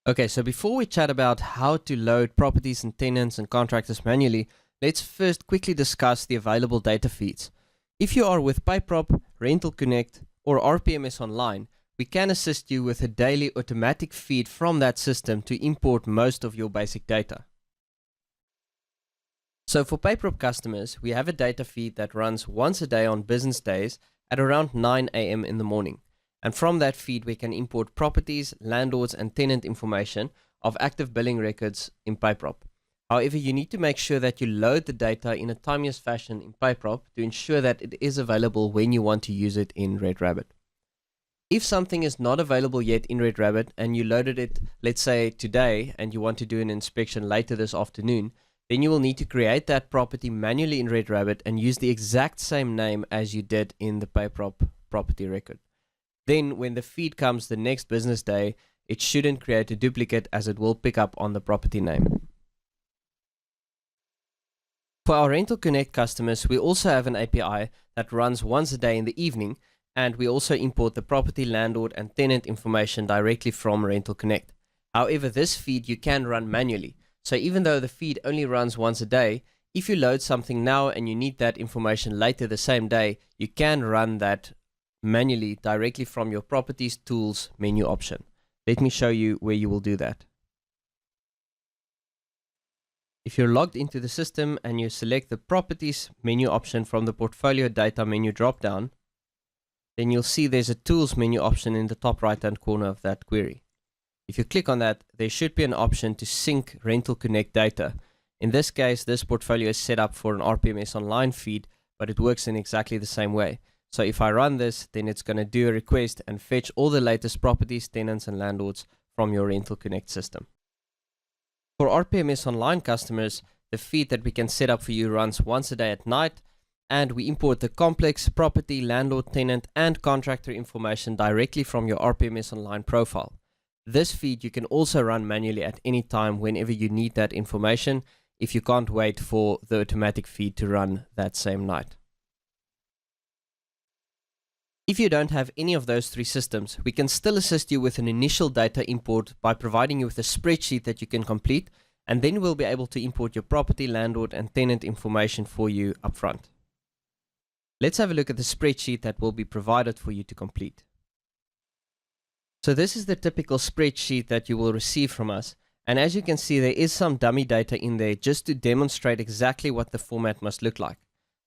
Okay, so before we chat about how to load properties and tenants and contractors manually, let's first quickly discuss the available data feeds. If you are with PayProp, RentalConnect, or rpmsOnline, we can assist you with a daily automatic feed from that system to import most of your basic data. So for PayProp customers, we have a data feed that runs once a day on business days at around 9 a.m. in the morning. And from that feed, we can import properties, landlords, and tenant information of active billing records in PayProp. However, you need to make sure that you load the data in a timeous fashion in PayProp to ensure that it is available when you want to use it in RedRabbit. If something is not available yet in RedRabbit and you loaded it, let's say today, and you want to do an inspection later this afternoon, then you will need to create that property manually in RedRabbit and use the exact same name as you did in the PayProp property record. Then when the feed comes the next business day, it shouldn't create a duplicate as it will pick up on the property name. For our RentalConnect customers, we also have an API that runs once a day in the evening, and we also import the property, landlord, and tenant information directly from RentalConnect. However, this feed you can run manually. So even though the feed only runs once a day, if you load something now and you need that information later the same day, you can run that manually directly from your Properties Tools menu option. Let me show you where you will do that. If you're logged into the system and you select the Properties menu option from the Portfolio Data menu dropdown, then you'll see there's a Tools menu option in the top right hand corner of that query. If you click on that, there should be an option to sync RentalConnect data. In this case, this portfolio is set up for an rpmsOnline feed, but it works in exactly the same way. So if I run this, then it's going to do a request and fetch all the latest properties, tenants, and landlords from your RentalConnect system. For rpmsOnline customers, the feed that we can set up for you runs once a day at night, and we import the complex property, landlord, tenant, and contractor information directly from your rpmsOnline profile. This feed you can also run manually at any time whenever you need that information, if you can't wait for the automatic feed to run that same night. If you don't have any of those three systems, we can still assist you with an initial data import by providing you with a spreadsheet that you can complete, and then we'll be able to import your property, landlord, and tenant information for you upfront. Let's have a look at the spreadsheet that will be provided for you to complete. So this is the typical spreadsheet that you will receive from us, and as you can see, there is some dummy data in there just to demonstrate exactly what the format must look like.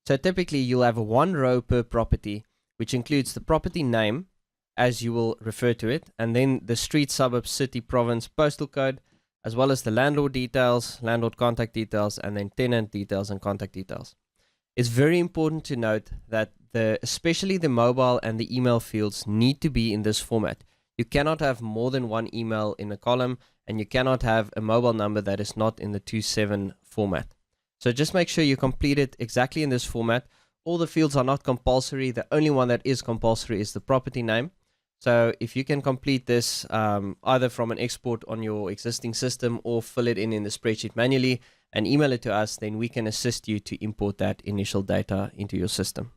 So typically you'll have one row per property, which includes the property name, as you will refer to it, and then the street, suburb, city, province, postal code, as well as the landlord details, landlord contact details, and then tenant details and contact details. It's very important to note that especially the mobile and the email fields need to be in this format. You cannot have more than one email in a column, and you cannot have a mobile number that is not in the 2.7 format. So just make sure you complete it exactly in this format. All the fields are not compulsory. The only one that is compulsory is the property name. So if you can complete this either from an export on your existing system or fill it in the spreadsheet manually and email it to us, then we can assist you to import that initial data into your system.